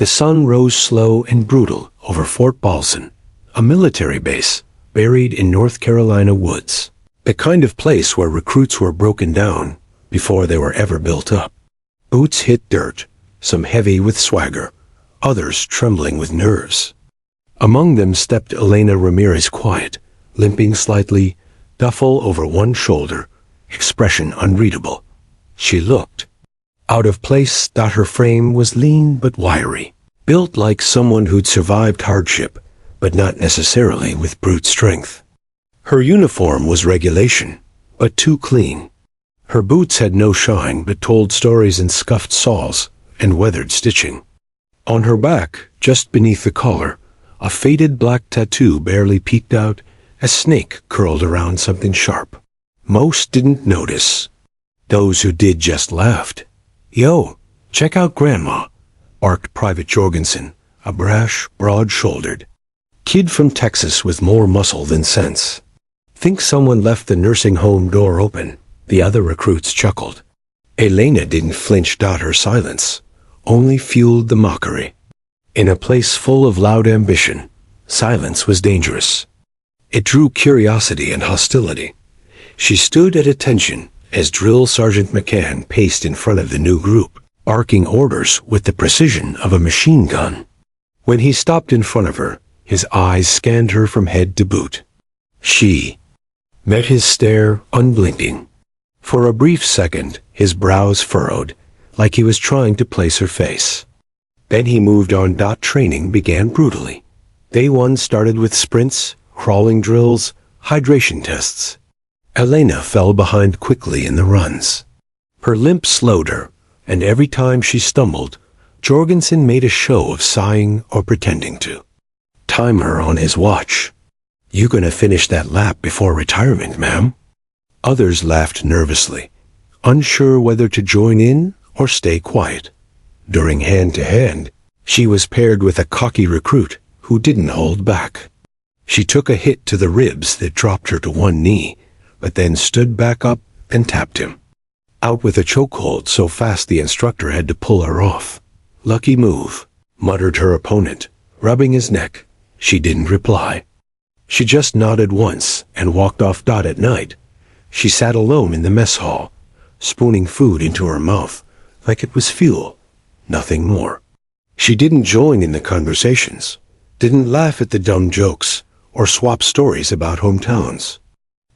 The sun rose slow and brutal over Fort Balsan, a military base buried in North Carolina woods, the kind of place where recruits were broken down before they were ever built up. Boots hit dirt, some heavy with swagger, others trembling with nerves. Among them stepped Elena Ramirez, quiet, limping slightly, duffel over one shoulder, expression unreadable. She looked out of place. Her frame was lean but wiry, built like someone who'd survived hardship, but not necessarily with brute strength. Her uniform was regulation, but too clean. Her boots had no shine but told stories in scuffed soles and weathered stitching. On her back, just beneath the collar, a faded black tattoo barely peeked out, a snake curled around something sharp. Most didn't notice. Those who did just laughed. "Yo, check out Grandma," barked Private Jorgensen, a brash, broad-shouldered kid from Texas with more muscle than sense. "Think someone left the nursing home door open," the other recruits chuckled. Elena didn't flinch. Her silence only fueled the mockery. In a place full of loud ambition, silence was dangerous. It drew curiosity and hostility. She stood at attention as Drill Sergeant McCann paced in front of the new group, barking orders with the precision of a machine gun. When he stopped in front of her, his eyes scanned her from head to boot. She met his stare, unblinking. For a brief second, his brows furrowed, like he was trying to place her face. Then he moved on. Training began brutally. Day 1 started with sprints, crawling drills, hydration tests. Elena fell behind quickly in the runs. Her limp slowed her, and every time she stumbled, Jorgensen made a show of sighing or pretending to time her on his watch. "You gonna finish that lap before retirement, ma'am?" Others laughed nervously, unsure whether to join in or stay quiet. During hand-to-hand, she was paired with a cocky recruit who didn't hold back. She took a hit to the ribs that dropped her to one knee, but then stood back up and tapped him out with a chokehold so fast the instructor had to pull her off. "Lucky move," muttered her opponent, rubbing his neck. She didn't reply. She just nodded once and walked off. At night, she sat alone in the mess hall, spooning food into her mouth like it was fuel, nothing more. She didn't join in the conversations, didn't laugh at the dumb jokes, or swap stories about hometowns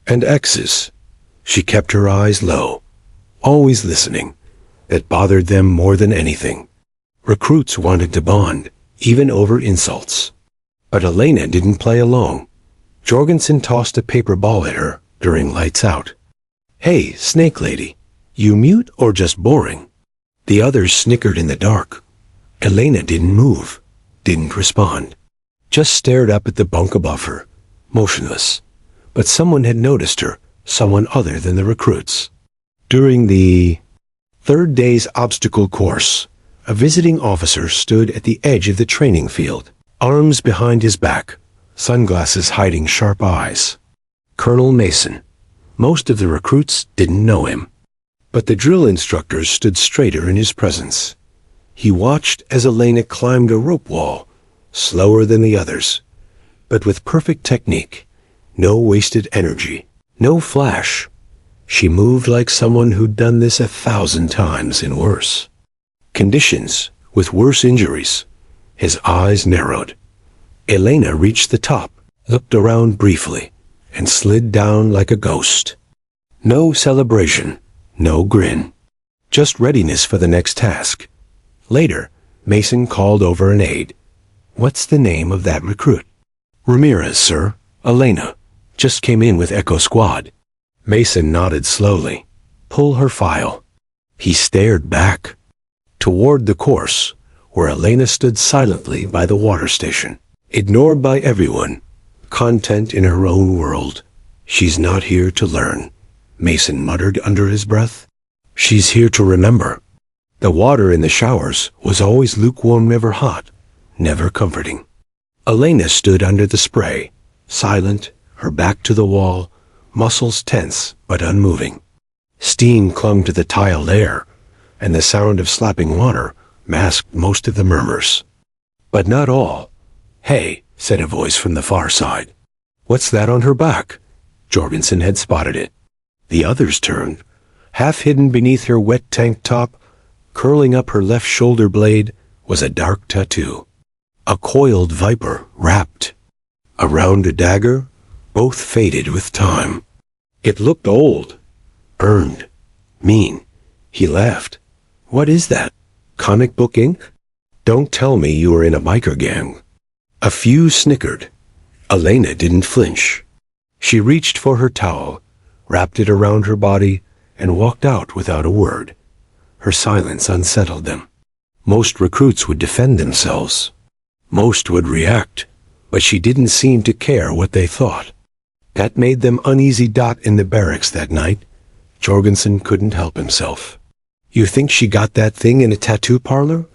and exes. She kept her eyes low, always listening. That bothered them more than anything. Recruits wanted to bond, even over insults. But Elena didn't play along. Jorgensen tossed a paper ball at her during lights out. "Hey, Snake Lady, you mute or just boring?" The others snickered in the dark. Elena didn't move, didn't respond, just stared up at the bunk above her, motionless. But someone had noticed her, someone other than the recruits. During the third day's obstacle course, a visiting officer stood at the edge of the training field, arms behind his back, sunglasses hiding sharp eyes. Colonel Mason. Most of the recruits didn't know him, but the drill instructors stood straighter in his presence. He watched as Elena climbed a rope wall, slower than the others, but with perfect technique. No wasted energy, no flash. She moved like someone who'd done this 1,000 times in worse conditions, with worse injuries. His eyes narrowed. Elena reached the top, looked around briefly, and slid down like a ghost. No celebration, no grin, just readiness for the next task. Later, Mason called over an aide. "What's the name of that recruit?" "Ramirez, sir. Elena. Just came in with Echo Squad." Mason nodded slowly. "Pull her file." He stared back toward the course, where Elena stood silently by the water station, ignored by everyone, content in her own world. "She's not here to learn," Mason muttered under his breath. "She's here to remember." The water in the showers was always lukewarm, never hot, never comforting. Elena stood under the spray, silent, her back to the wall, muscles tense but unmoving. Steam clung to the tiled air, and the sound of slapping water masked most of the murmurs. But not all. "Hey," said a voice from the far side. "What's that on her back?" Jorgensen had spotted it. The others turned. Half hidden beneath her wet tank top, curling up her left shoulder blade, was a dark tattoo. A coiled viper wrapped around a dagger, both faded with time. It looked old, earned, mean. He laughed. "What is that? Comic book ink? Don't tell me you were in a biker gang." A few snickered. Elena didn't flinch. She reached for her towel, wrapped it around her body, and walked out without a word. Her silence unsettled them. Most recruits would defend themselves. Most would react, but she didn't seem to care what they thought. That made them uneasy. In the barracks that night, Jorgensen couldn't help himself. "You think she got that thing in a tattoo parlor?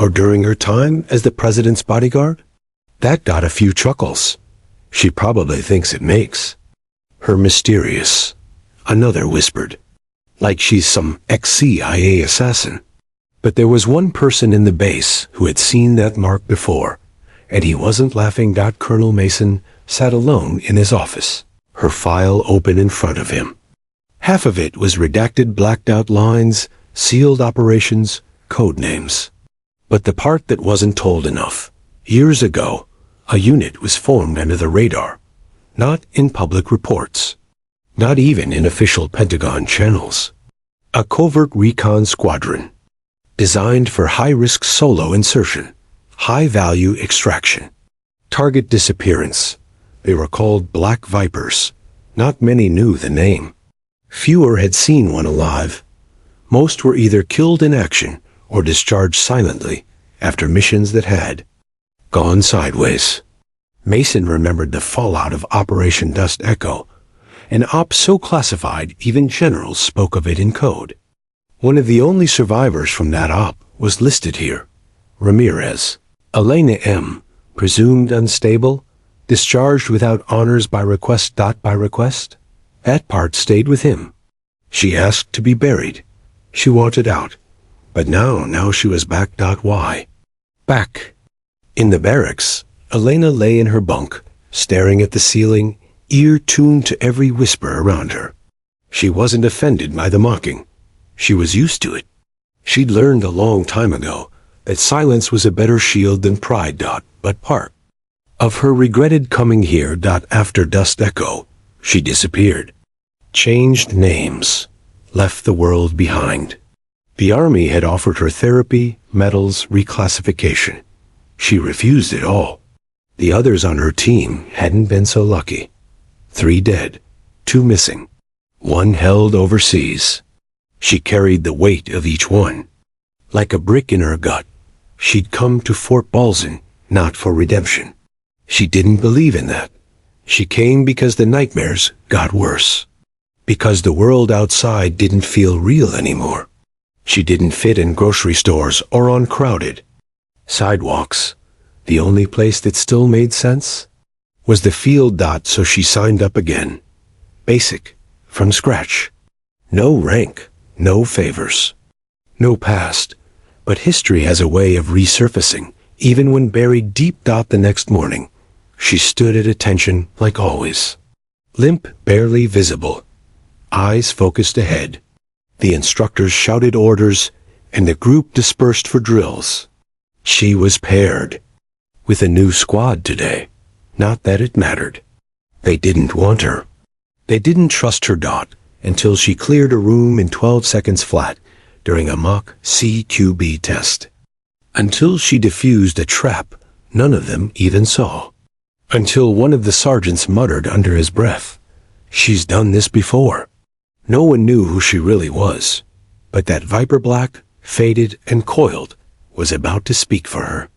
Or during her time as the president's bodyguard?" That got a few chuckles. "She probably thinks it makes her mysterious," another whispered. "Like she's some ex-CIA assassin." But there was one person in the base who had seen that mark before, and he wasn't laughing. Colonel Mason sat alone in his office, her file open in front of him. Half of it was redacted, blacked-out lines, sealed operations, code names. But the part that wasn't told enough: years ago, a unit was formed under the radar, not in public reports, not even in official Pentagon channels. A covert recon squadron, designed for high-risk solo insertion, high-value extraction, target disappearance. They were called Black Vipers. Not many knew the name. Fewer had seen one alive. Most were either killed in action or discharged silently after missions that had gone sideways. Mason remembered the fallout of Operation Dust Echo, an op so classified even generals spoke of it in code. One of the only survivors from that op was listed here: Ramirez. Elena M., presumed unstable, discharged without honors by request. By request? That part stayed with him. She asked to be buried. She wanted out. But now she was back. Why? Back. In the barracks, Elena lay in her bunk, staring at the ceiling, ear tuned to every whisper around her. She wasn't offended by the mocking. She was used to it. She'd learned a long time ago that silence was a better shield than pride. But part of her regretted coming here. After Dust Echo, she disappeared. Changed names. Left the world behind. The Army had offered her therapy, medals, reclassification. She refused it all. The others on her team hadn't been so lucky. 3 dead, 2 missing, 1 held overseas. She carried the weight of each one. Like a brick in her gut, she'd come to Fort Balzen not for redemption. She didn't believe in that. She came because the nightmares got worse. Because the world outside didn't feel real anymore. She didn't fit in grocery stores or on crowded sidewalks. The only place that still made sense was the field. So she signed up again. Basic, from scratch. No rank, no favors, no past. But history has a way of resurfacing, even when buried deep. The next morning, she stood at attention like always. Limp, barely visible. Eyes focused ahead. The instructors shouted orders, and the group dispersed for drills. She was paired with a new squad today. Not that it mattered. They didn't want her. They didn't trust her. Until she cleared a room in 12 seconds flat during a mock CQB test. Until she defused a trap none of them even saw. Until one of the sergeants muttered under his breath, "She's done this before." No one knew who she really was, but that Viper Black, faded and coiled, was about to speak for her.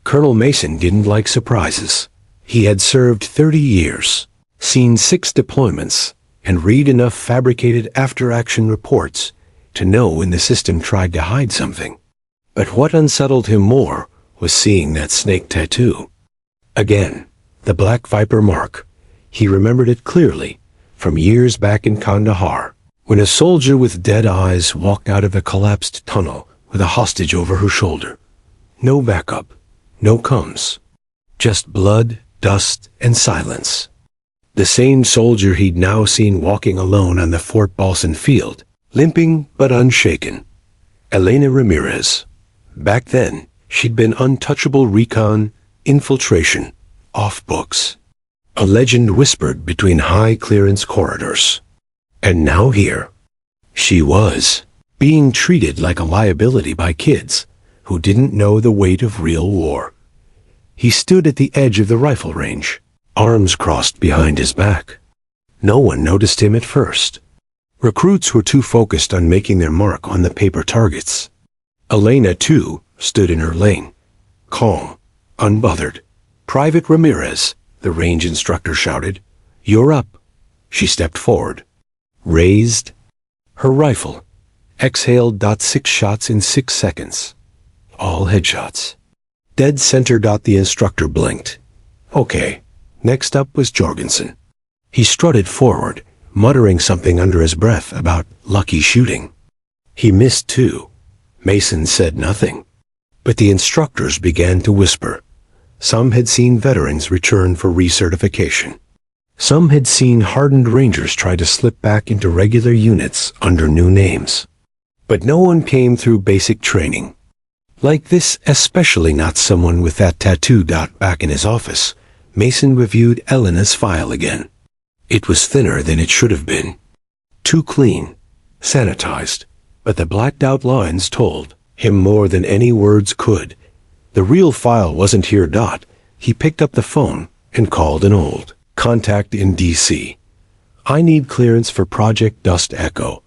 Colonel Mason didn't like surprises. He had served 30 years, seen 6 deployments, and read enough fabricated after-action reports to know when the system tried to hide something. But what unsettled him more was seeing that snake tattoo. Again, the Black Viper mark. He remembered it clearly from years back in Kandahar, when a soldier with dead eyes walked out of a collapsed tunnel with a hostage over her shoulder. No backup, no comes. Just blood, dust, and silence. The same soldier he'd now seen walking alone on the Fort Balsan field, limping but unshaken. Elena Ramirez. Back then, she'd been untouchable recon, infiltration, off books. A legend whispered between high-clearance corridors. And now here, she was, being treated like a liability by kids who didn't know the weight of real war. He stood at the edge of the rifle range, arms crossed behind his back. No one noticed him at first. Recruits were too focused on making their mark on the paper targets. Elena, too, stood in her lane, calm, unbothered. "Private Ramirez," the range instructor shouted. "You're up." She stepped forward, raised her rifle, exhaled. 6 shots in 6 seconds. All headshots. Dead center. The instructor blinked. Okay, next up was Jorgensen. He strutted forward, muttering something under his breath about lucky shooting. He missed too. Mason said nothing. But the instructors began to whisper. Some had seen veterans return for recertification. Some had seen hardened Rangers try to slip back into regular units under new names. But no one came through basic training. Like this, especially not someone with that tattoo. Back in his office, Mason reviewed Elena's file again. It was thinner than it should have been. Too clean, sanitized, but the blacked-out lines told him more than any words could. The real file wasn't here. He picked up the phone and called an old contact in D.C. "I need clearance for Project Dust Echo.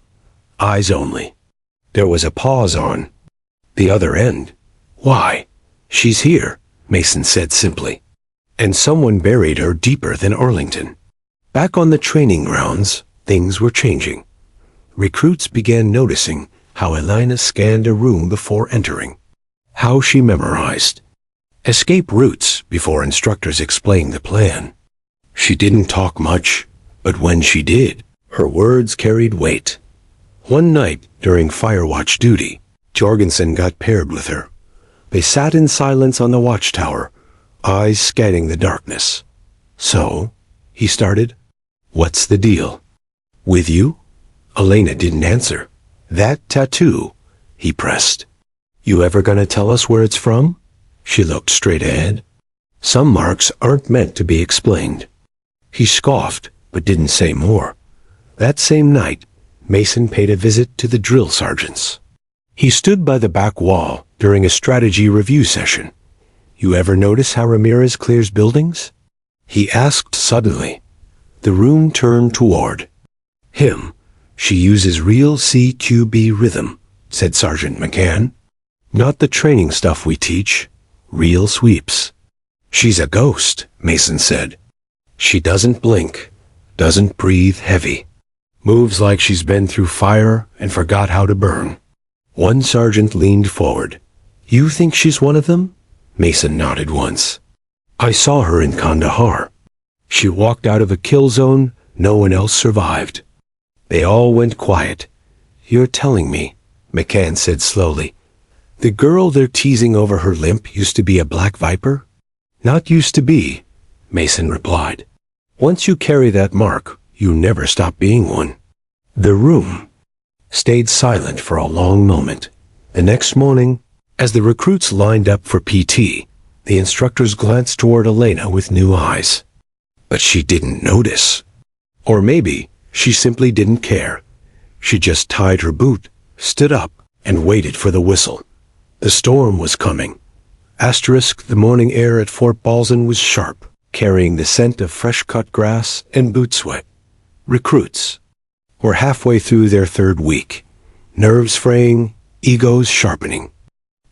Eyes only." There was a pause on the other end. "Why? She's here," Mason said simply. And someone buried her deeper than Arlington. Back on the training grounds, things were changing. Recruits began noticing how Elena scanned a room before entering, how she memorized escape routes before instructors explained the plan. She didn't talk much, but when she did, her words carried weight. One night, during firewatch duty, Jorgensen got paired with her. They sat in silence on the watchtower, eyes scanning the darkness. "So," he started, "what's the deal?" "With you?" Elena didn't answer. "That tattoo," he pressed. "You ever gonna tell us where it's from?" She looked straight ahead. "Some marks aren't meant to be explained." He scoffed, but didn't say more. That same night, Mason paid a visit to the drill sergeants. He stood by the back wall during a strategy review session. "You ever notice how Ramirez clears buildings?" he asked suddenly. The room turned toward him. "She uses real CQB rhythm," said Sergeant McCann. "Not the training stuff we teach. Real sweeps." "She's a ghost," Mason said. "She doesn't blink, doesn't breathe heavy. Moves like she's been through fire and forgot how to burn." One sergeant leaned forward. "You think she's one of them?" Mason nodded once. "I saw her in Kandahar. She walked out of a kill zone, no one else survived." They all went quiet. "You're telling me," McCann said slowly, "the girl they're teasing over her limp used to be a Black Viper?" "Not used to be," Mason replied. "Once you carry that mark, you never stop being one." The room stayed silent for a long moment. The next morning, as the recruits lined up for PT, the instructors glanced toward Elena with new eyes. But she didn't notice. Or maybe she simply didn't care. She just tied her boot, stood up, and waited for the whistle. The storm was coming. The morning air at Fort Balsan was sharp, carrying the scent of fresh-cut grass and boot sweat. Recruits were halfway through their 3rd week, nerves fraying, egos sharpening.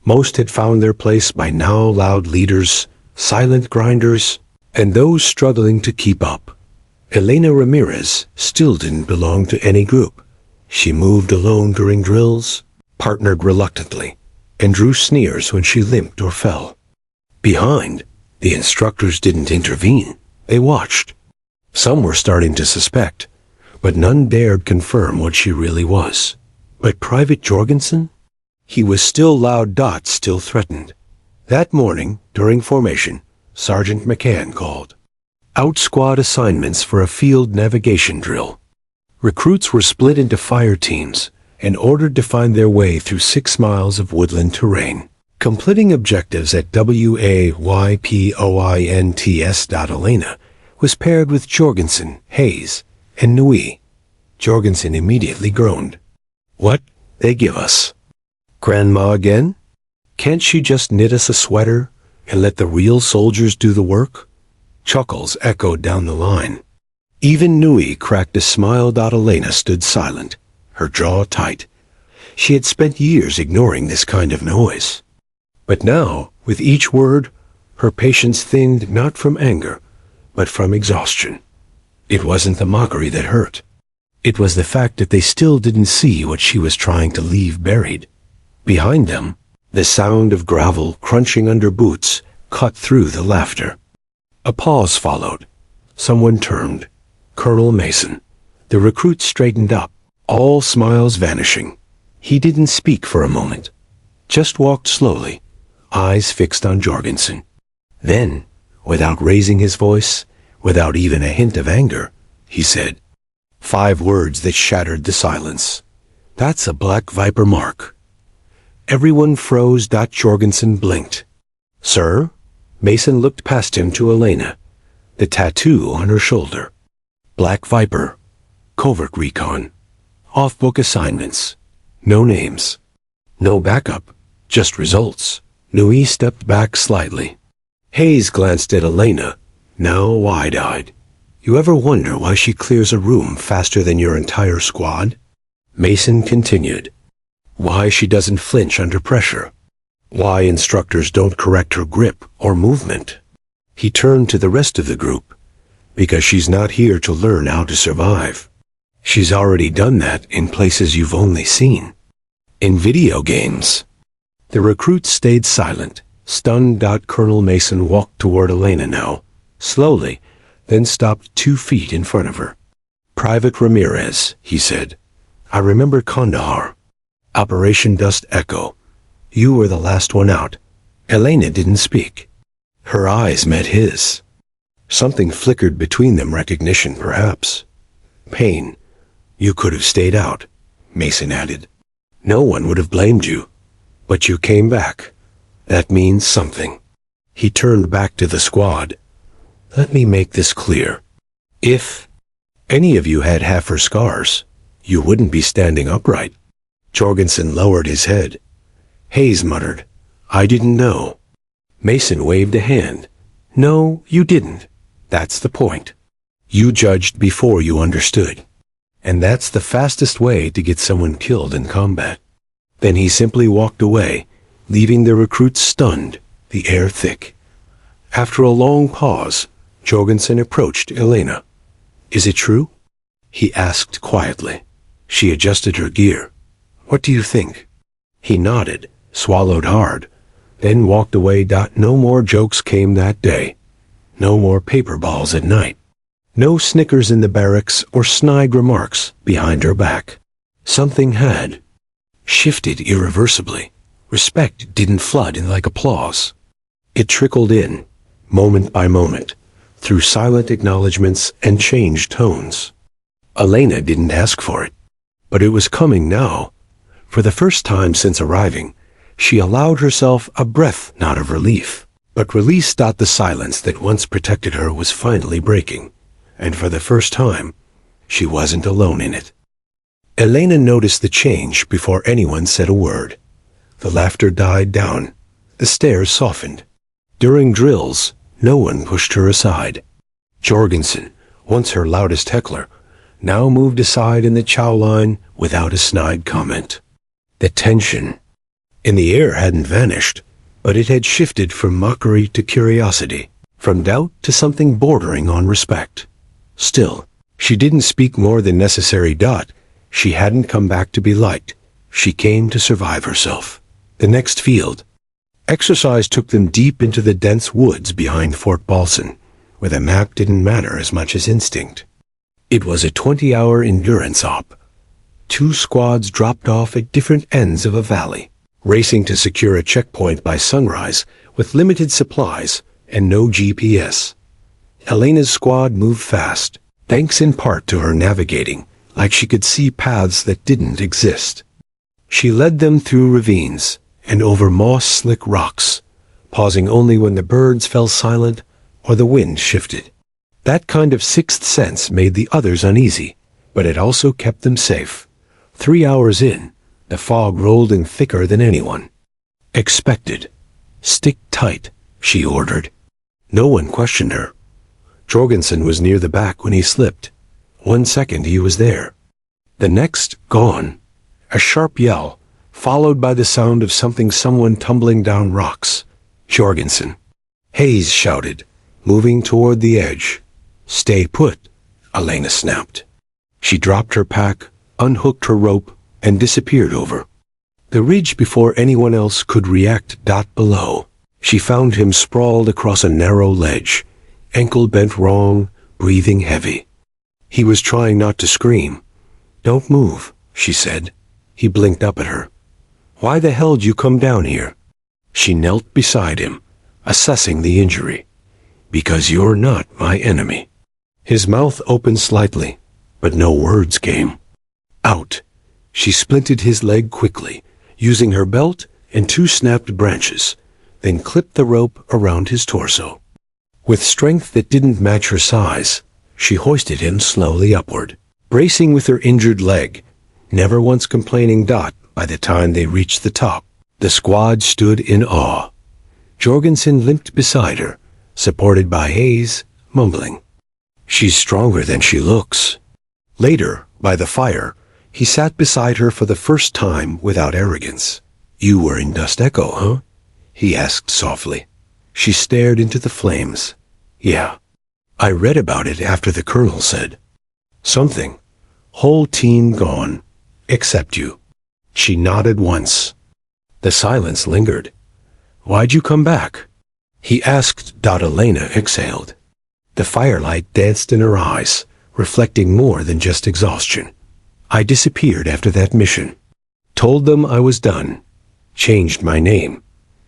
Most had found their place by now, loud leaders, silent grinders, and those struggling to keep up. Elena Ramirez still didn't belong to any group. She moved alone during drills, partnered reluctantly, and drew sneers when she limped or fell. Behind, the instructors didn't intervene. They watched. Some were starting to suspect, but none dared confirm what she really was. But Private Jorgensen? He was still loud. Still threatened. That morning, During formation, Sergeant McCann called out squad assignments for a field navigation drill. Recruits were split into fire teams and ordered to find their way through 6 miles of woodland terrain. Completing objectives at WAYPOINTS. Elena was paired with Jorgensen, Hayes, and Nui. Jorgensen immediately groaned. What they give us? Grandma again? Can't she just knit us a sweater and let the real soldiers do the work? Chuckles echoed down the line. Even Nui cracked a smile. Elena stood silent, her jaw tight. She had spent years ignoring this kind of noise. But now, with each word, her patience thinned not from anger, but from exhaustion. It wasn't the mockery that hurt. It was the fact that they still didn't see what she was trying to leave buried. Behind them, the sound of gravel crunching under boots cut through the laughter. A pause followed. Someone turned. Colonel Mason. The recruit straightened up, all smiles vanishing. He didn't speak for a moment, just walked slowly, eyes fixed on Jorgensen. Then, without raising his voice, without even a hint of anger, he said, 5 words that shattered the silence. That's a black viper mark. Everyone froze. Jorgensen blinked. Sir? Mason looked past him to Elena, the tattoo on her shoulder. Black Viper. Covert recon. Off-book assignments. No names. No backup. Just results. Nui stepped back slightly. Hayes glanced at Elena, now wide-eyed. You ever wonder why she clears a room faster than your entire squad? Mason continued. Why she doesn't flinch under pressure. Why instructors don't correct her grip or movement. He turned to the rest of the group. Because she's not here to learn how to survive. She's already done that in places you've only seen. In video games. The recruits stayed silent, stunned. Colonel Mason walked toward Elena now, slowly, then stopped 2 feet in front of her. Private Ramirez, he said. I remember Kandahar. Operation Dust Echo. You were the last one out. Elena didn't speak. Her eyes met his. Something flickered between them, recognition perhaps. Pain. You could have stayed out, Mason added. No one would have blamed you. But you came back. That means something. He turned back to the squad. Let me make this clear. If any of you had half her scars, you wouldn't be standing upright. Jorgensen lowered his head. Hayes muttered, I didn't know. Mason waved a hand. No, you didn't. That's the point. You judged before you understood. And that's the fastest way to get someone killed in combat. Then he simply walked away, leaving the recruits stunned, the air thick. After a long pause, Jorgensen approached Elena. Is it true? He asked quietly. She adjusted her gear. What do you think? He nodded, swallowed hard, then walked away. No more jokes came that day. No more paper balls at night. No snickers in the barracks or snide remarks behind her back. Something had shifted irreversibly. Respect didn't flood in like applause. It trickled in, moment by moment, through silent acknowledgments and changed tones. Elena didn't ask for it, but it was coming now. For the first time since arriving, she allowed herself a breath not of relief, but release. The silence that once protected her was finally breaking, and for the first time, she wasn't alone in it. Elena noticed the change before anyone said a word. The laughter died down. The stares softened. During drills, no one pushed her aside. Jorgensen, once her loudest heckler, now moved aside in the chow line without a snide comment. The tension in the air hadn't vanished, but it had shifted from mockery to curiosity, from doubt to something bordering on respect. Still, she didn't speak more than necessary. She hadn't come back to be liked. She came to survive herself. The next field. Exercise took them deep into the dense woods behind Fort Balson, where the map didn't matter as much as instinct. It was a 20-hour endurance op. 2 squads dropped off at different ends of a valley. Racing to secure a checkpoint by sunrise with limited supplies and no GPS. Elena's squad moved fast, thanks in part to her navigating, like she could see paths that didn't exist. She led them through ravines and over moss-slick rocks, pausing only when the birds fell silent or the wind shifted. That kind of sixth sense made the others uneasy, but it also kept them safe. 3 hours in, the fog rolled in thicker than anyone expected. "Stick tight," she ordered. No one questioned her. Jorgensen was near the back when he slipped. 1 second he was there. The next, gone. A sharp yell, followed by the sound of someone tumbling down rocks. Jorgensen. Hayes shouted, moving toward the edge. "Stay put," Elena snapped. She dropped her pack, unhooked her rope, and disappeared over the ridge before anyone else could react. Below, she found him sprawled across a narrow ledge, ankle bent wrong, breathing heavy. He was trying not to scream. "Don't move," she said. He blinked up at her. "Why the hell'd you come down here?" She knelt beside him, assessing the injury. "Because you're not my enemy." His mouth opened slightly, but no words came. "Out." She splinted his leg quickly, using her belt and 2 snapped branches, then clipped the rope around his torso. With strength that didn't match her size, she hoisted him slowly upward, bracing with her injured leg, never once complaining. By the time they reached the top, the squad stood in awe. Jorgensen limped beside her, supported by Hayes, mumbling, "She's stronger than she looks." Later, by the fire, he sat beside her for the first time without arrogance. "You were in Dust Echo, huh?" he asked softly. She stared into the flames. "Yeah. I read about it after the colonel said something. Whole team gone, except you." She nodded once. The silence lingered. "Why'd you come back?" he asked. Elena exhaled. The firelight danced in her eyes, reflecting more than just exhaustion. "I disappeared after that mission. Told them I was done. Changed my name.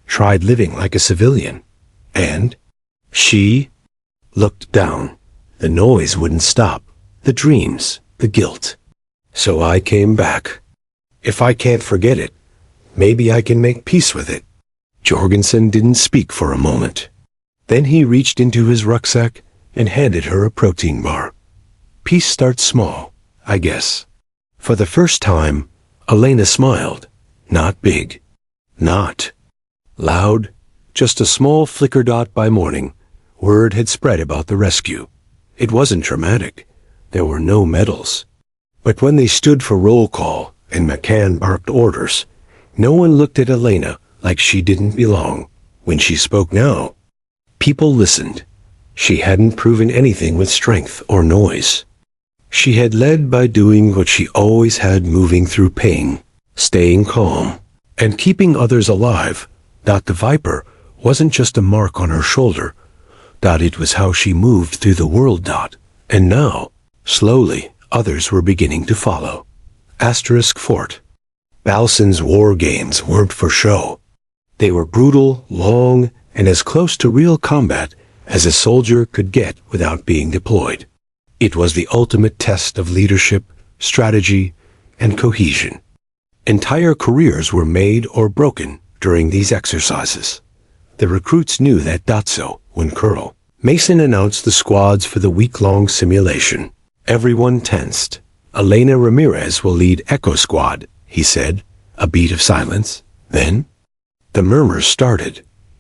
Tried living like a civilian. And?" She looked down. The noise wouldn't stop. The dreams, the guilt. "So I came back. If I can't forget it, maybe I can make peace with it." Jorgensen didn't speak for a moment. Then he reached into his rucksack and handed her a protein bar. "Peace starts small, I guess." For the first time, Elena smiled. Not big. Not loud. Just a small flicker. By morning, word had spread about the rescue. It wasn't dramatic. There were no medals. But when they stood for roll call and McCann barked orders, no one looked at Elena like she didn't belong. When she spoke now, people listened. She hadn't proven anything with strength or noise. She had led by doing what she always had, moving through pain, staying calm, and keeping others alive. The Viper wasn't just a mark on her shoulder. It was how she moved through the world. And now, slowly, others were beginning to follow. Fort. Balson's war games weren't for show. They were brutal, long, and as close to real combat as a soldier could get without being deployed. It was the ultimate test of leadership, strategy, and cohesion. Entire careers were made or broken during these exercises. The recruits knew that. So, when Colonel Mason announced the squads for the week-long simulation, everyone tensed. "Elena Ramirez will lead Echo Squad," he said. A beat of silence. Then, the murmurs started.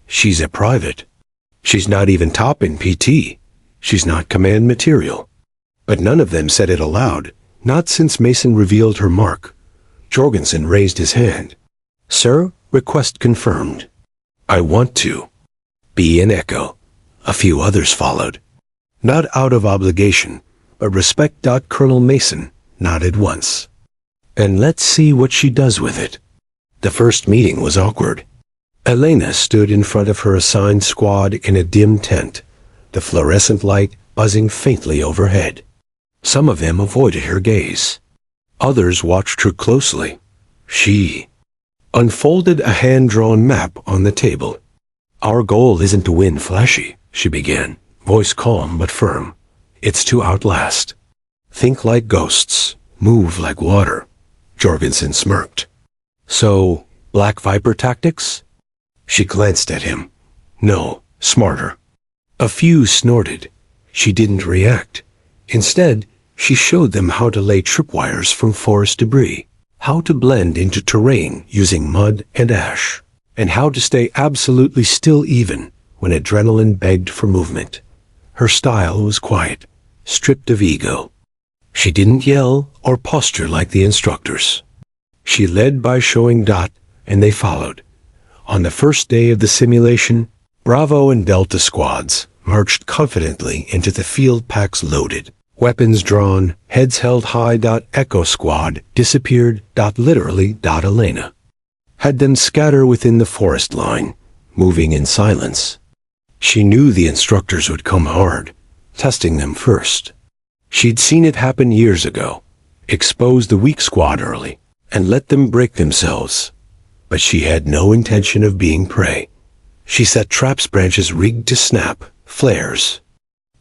"She's a private. She's not even top in PT. She's not command material." But none of them said it aloud, not since Mason revealed her mark. Jorgensen raised his hand. "Sir, request confirmed. I want to be an Echo." A few others followed. Not out of obligation, but respect. Colonel Mason nodded once. "And let's see what she does with it." The first meeting was awkward. Elena stood in front of her assigned squad in a dim tent, the fluorescent light buzzing faintly overhead. Some of them avoided her gaze. Others watched her closely. She unfolded a hand-drawn map on the table. Our goal isn't to win flashy, she began, voice calm but firm. It's to outlast. Think like ghosts, move like water. Jorgensen smirked. So, Black Viper tactics? She glanced at him. No, smarter. A few snorted. She didn't react. Instead, she showed them how to lay tripwires from forest debris, how to blend into terrain using mud and ash, and how to stay absolutely still even when adrenaline begged for movement. Her style was quiet, stripped of ego. She didn't yell or posture like the instructors. She led by showing dot, and they followed. On the first day of the simulation, Bravo and Delta squads marched confidently into the field packs loaded. Weapons drawn, heads held high. Echo squad disappeared. Literally. Elena had them scatter within the forest line, moving in silence. She knew the instructors would come hard, testing them first. She'd seen it happen years ago, expose the weak squad early, and let them break themselves. But she had no intention of being prey. She set traps, branches rigged to snap, flares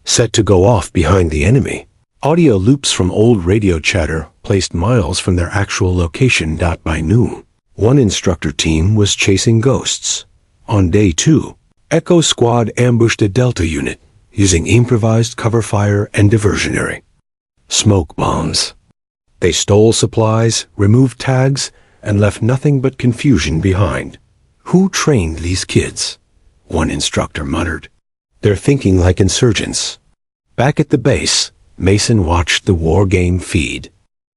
set to go off behind the enemy. Audio loops from old radio chatter placed miles from their actual location. By noon, one instructor team was chasing ghosts. On day 2, Echo Squad ambushed a Delta unit using improvised cover fire and diversionary smoke bombs. They stole supplies, removed tags, and left nothing but confusion behind. Who trained these kids? One instructor muttered. They're thinking like insurgents. Back at the base, Mason watched the war game feed.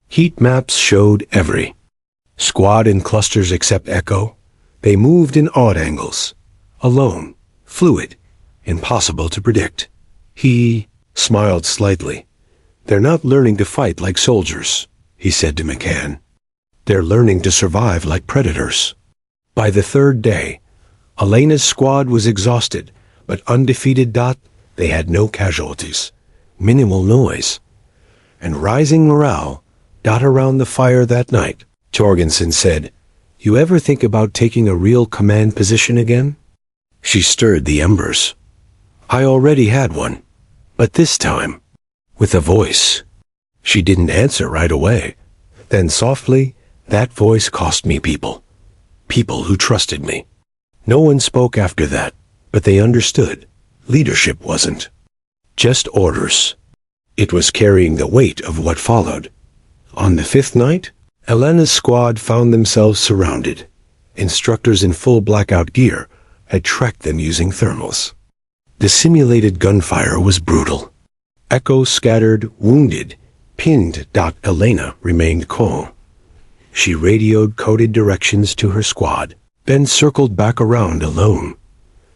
Heat maps showed every squad in clusters except Echo. They moved in odd angles, alone, fluid, impossible to predict. He smiled slightly. They're not learning to fight like soldiers, he said to McCann. They're learning to survive like predators. By the third day, Elena's squad was exhausted, but undefeated. They had no casualties, minimal noise, and rising morale. Around the fire that night, Jorgensen said, "You ever think about taking a real command position again?" She stirred the embers. I already had one, but this time, with a voice. She didn't answer right away. Then softly, that voice cost me people. People who trusted me. No one spoke after that, but they understood. Leadership wasn't just orders. It was carrying the weight of what followed. On the 5th night, Elena's squad found themselves surrounded. Instructors in full blackout gear had tracked them using thermals. The simulated gunfire was brutal. Echo scattered, wounded, pinned. Elena remained calm. She radioed coded directions to her squad, then circled back around alone.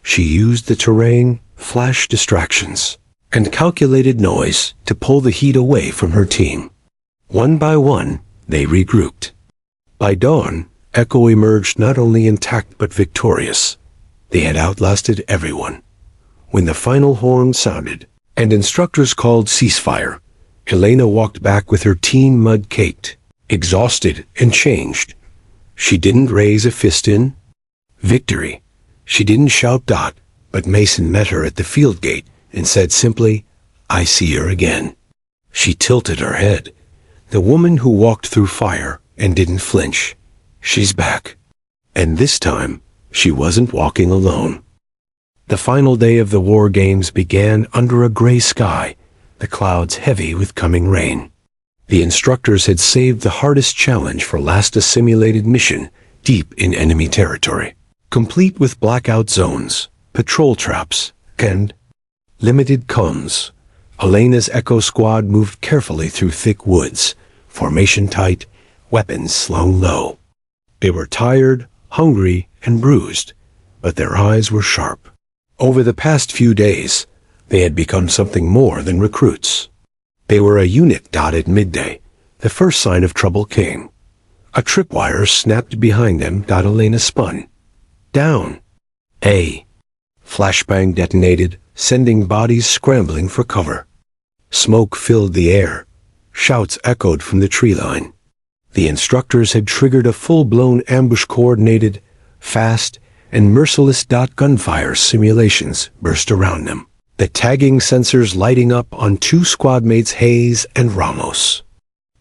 She used the terrain, flash distractions, and calculated noise to pull the heat away from her team. One by one, they regrouped. By dawn, Echo emerged not only intact but victorious. They had outlasted everyone. When the final horn sounded, and instructors called ceasefire, Elena walked back with her team mud-caked, exhausted and changed. She didn't raise a fist in victory. She didn't shout. But Mason met her at the field gate and said simply, "I see her again." She tilted her head. The woman who walked through fire and didn't flinch. She's back. And this time, she wasn't walking alone. The final day of the war games began under a gray sky, the clouds heavy with coming rain. The instructors had saved the hardest challenge for last, a simulated mission deep in enemy territory, complete with blackout zones, patrol traps, and limited comms. Elena's Echo Squad moved carefully through thick woods, formation tight, weapons slung low. They were tired, hungry, and bruised, but their eyes were sharp. Over the past few days, they had become something more than recruits. They were a unit. At midday, the first sign of trouble came. A tripwire snapped behind them. Elena spun. Down. A flashbang detonated, sending bodies scrambling for cover. Smoke filled the air. Shouts echoed from the tree line. The instructors had triggered a full-blown ambush, coordinated, fast, and merciless gunfire simulations burst around them, the tagging sensors lighting up on two squad mates Hayes and Ramos.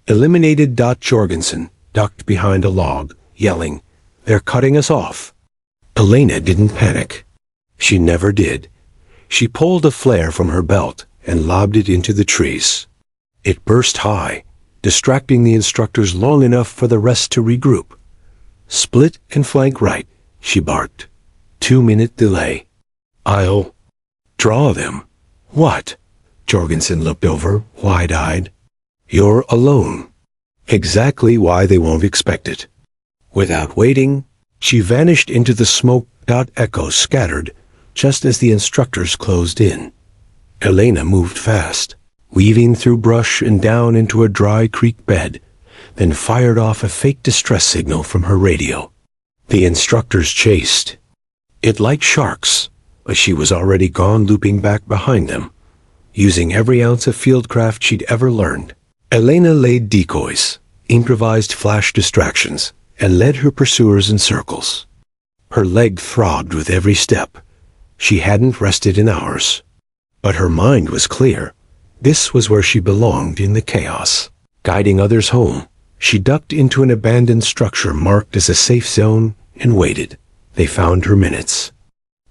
Eliminated. Jorgensen ducked behind a log, yelling, "They're cutting us off." Elena didn't panic. She never did. She pulled a flare from her belt and lobbed it into the trees. It burst high, distracting the instructors long enough for the rest to regroup. "Split and flank right," she barked. 2-minute delay. "I'll draw them." "What?" Jorgensen looked over, wide-eyed. "You're alone." Exactly why they won't expect it. Without waiting, she vanished into the smoke. Echoes scattered just as the instructors closed in. Elena moved fast, weaving through brush and down into a dry creek bed, then fired off a fake distress signal from her radio. The instructors chased. It like sharks, but she was already gone, looping back behind them, using every ounce of fieldcraft she'd ever learned. Elena laid decoys, improvised flash distractions, and led her pursuers in circles. Her leg throbbed with every step. She hadn't rested in hours. But her mind was clear. This was where she belonged in the chaos. Guiding others home, she ducked into an abandoned structure marked as a safe zone and waited. They found her minutes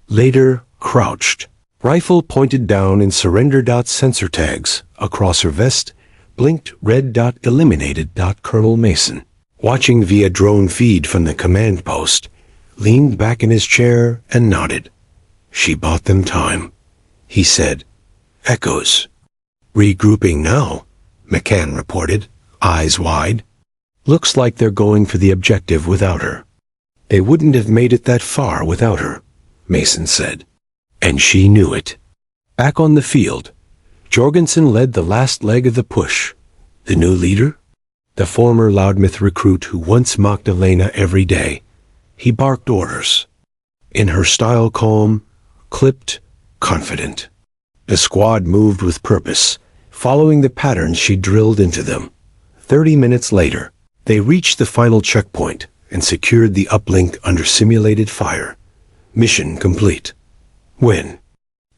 later, crouched, rifle pointed down, and surrender. Sensor tags across her vest blinked red. Eliminated. Colonel Mason, watching via drone feed from the command post, leaned back in his chair and nodded. "She bought them time," he said. "Echoes regrouping now," McCann reported, eyes wide. "Looks like they're going for the objective without her." "They wouldn't have made it that far without her," Mason said. And she knew it. Back on the field, Jorgensen led the last leg of the push. The new leader? The former Loudmouth recruit who once mocked Elena every day. He barked orders. In her style, calm, clipped, confident. The squad moved with purpose, following the patterns she drilled into them. 30 minutes later, they reached the final checkpoint and secured the uplink under simulated fire. Mission complete. When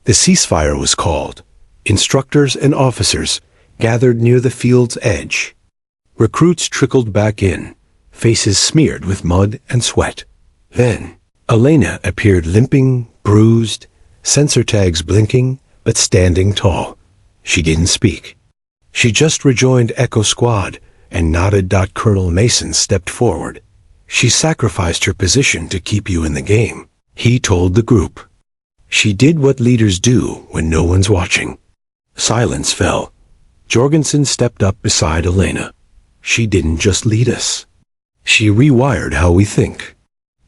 the ceasefire was called, instructors and officers gathered near the field's edge. Recruits trickled back in, faces smeared with mud and sweat. Then, Elena appeared, limping, bruised, sensor tags blinking, but standing tall. She didn't speak. She just rejoined Echo Squad and nodded. Colonel Mason stepped forward. "She sacrificed her position to keep you in the game," he told the group. "She did what leaders do when no one's watching." Silence fell. Jorgensen stepped up beside Elena. "She didn't just lead us. She rewired how we think."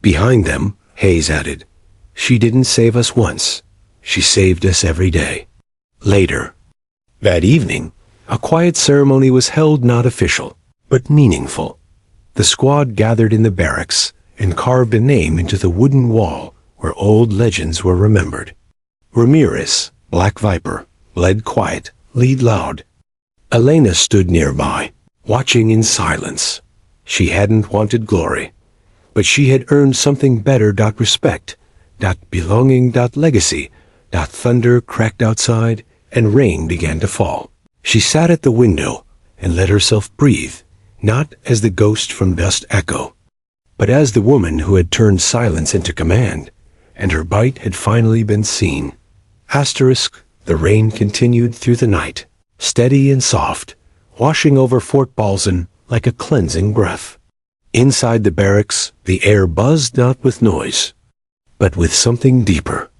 Behind them, Hayes added, "She didn't save us once. She saved us every day." Later, that evening, a quiet ceremony was held, not official, but meaningful. The squad gathered in the barracks and carved a name into the wooden wall where old legends were remembered. Ramirez, Black Viper, led quiet, lead loud. Elena stood nearby, watching in silence. She hadn't wanted glory, but she had earned something better. Respect, belonging, legacy. Thunder cracked outside, and rain began to fall. She sat at the window and let herself breathe, not as the ghost from Dust Echo, but as the woman who had turned silence into command, and her bite had finally been seen. The rain continued through the night, steady and soft, washing over Fort Balzan like a cleansing breath. Inside the barracks, the air buzzed not with noise, but with something deeper.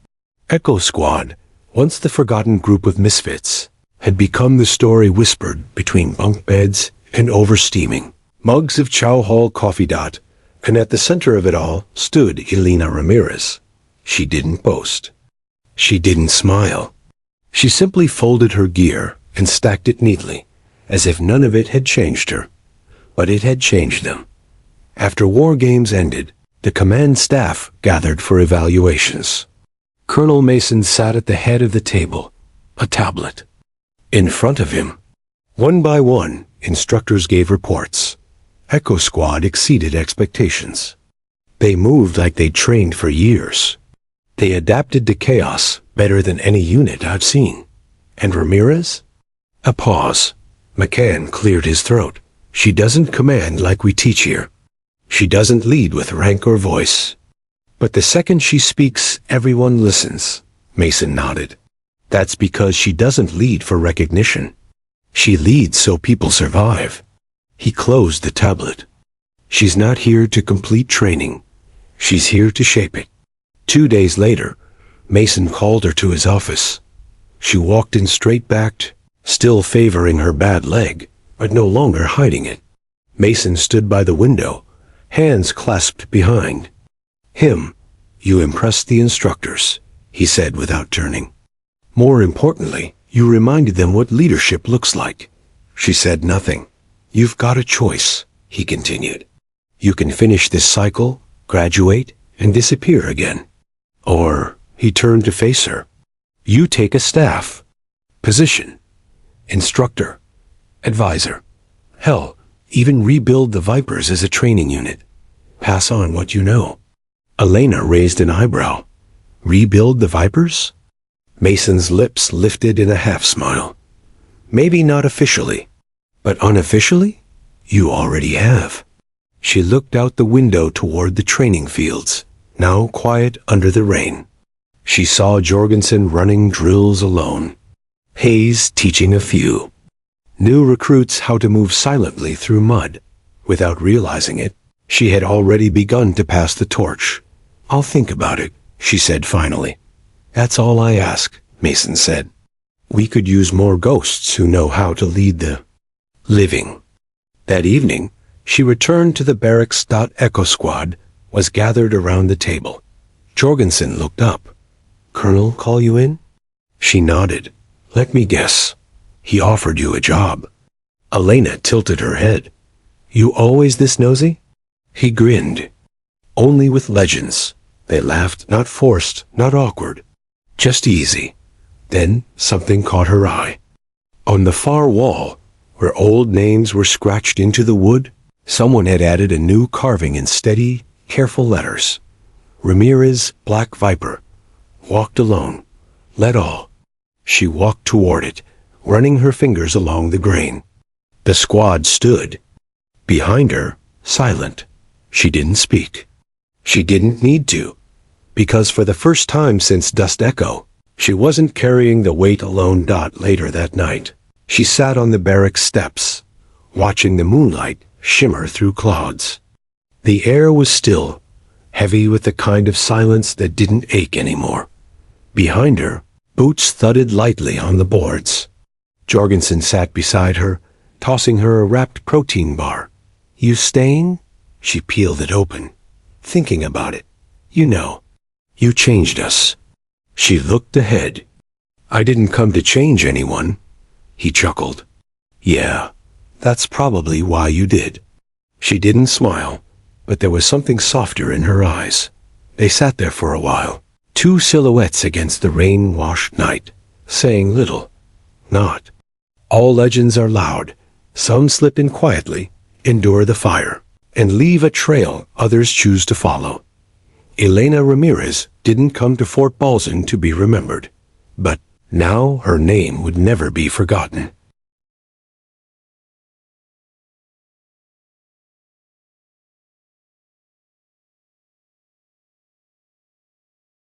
Echo Squad, once the forgotten group of misfits, had become the story whispered between bunk beds and oversteaming mugs of Chow Hall coffee. And at the center of it all stood Elena Ramirez. She didn't boast. She didn't smile. She simply folded her gear and stacked it neatly, as if none of it had changed her. But it had changed them. After war games ended, the command staff gathered for evaluations. Colonel Mason sat at the head of the table, a tablet. In front of him, one by one, instructors gave reports. Echo Squad exceeded expectations. They moved like they'd trained for years. They adapted to chaos better than any unit I've seen. And Ramirez? A pause. McCann cleared his throat. She doesn't command like we teach here. She doesn't lead with rank or voice. But the second she speaks, everyone listens. Mason nodded. That's because she doesn't lead for recognition. She leads so people survive. He closed the tablet. She's not here to complete training. She's here to shape it. 2 days later, Mason called her to his office. She walked in straight-backed, still favoring her bad leg, but no longer hiding it. Mason stood by the window, hands clasped behind. You impressed the instructors, he said without turning. More importantly, you reminded them what leadership looks like. She said nothing. You've got a choice, he continued. You can finish this cycle, graduate, and disappear again. Or, he turned to face her. You take a staff, position, instructor, advisor. Hell, even rebuild the Vipers as a training unit. Pass on what you know. Elena raised an eyebrow. Rebuild the Vipers? Mason's lips lifted in a half-smile. Maybe not officially, but unofficially? You already have. She looked out the window toward the training fields, now quiet under the rain. She saw Jorgensen running drills alone. Hayes teaching a few. New recruits how to move silently through mud. Without realizing it, she had already begun to pass the torch. I'll think about it, she said finally. That's all I ask, Mason said. We could use more ghosts who know how to lead the living. That evening, she returned to the barracks. Echo Squad was gathered around the table. Jorgensen looked up. Colonel call you in? She nodded. Let me guess. He offered you a job. Elena tilted her head. You always this nosy? He grinned. Only with legends. They laughed, not forced, not awkward. Just easy. Then something caught her eye. On the far wall, where old names were scratched into the wood, someone had added a new carving in steady, careful letters. Ramirez, Black Viper. Walked alone. Led all. She walked toward it, running her fingers along the grain. The squad stood. Behind her, silent. She didn't speak. She didn't need to, because for the first time since Dust Echo, she wasn't carrying the weight alone. Later that night, she sat on the barracks steps, watching the moonlight shimmer through clouds. The air was still, heavy with the kind of silence that didn't ache anymore. Behind her, boots thudded lightly on the boards. Jorgensen sat beside her, tossing her a wrapped protein bar. You staying? She peeled it open. Thinking about it. You know. You changed us. She looked ahead. I didn't come to change anyone. He chuckled. Yeah, that's probably why you did. She didn't smile, but there was something softer in her eyes. They sat there for a while, two silhouettes against the rain-washed night, saying little. Not. All legends are loud. Some slip in quietly, endure the fire, and leave a trail others choose to follow. Elena Ramirez didn't come to Fort Balzan to be remembered, but now her name would never be forgotten.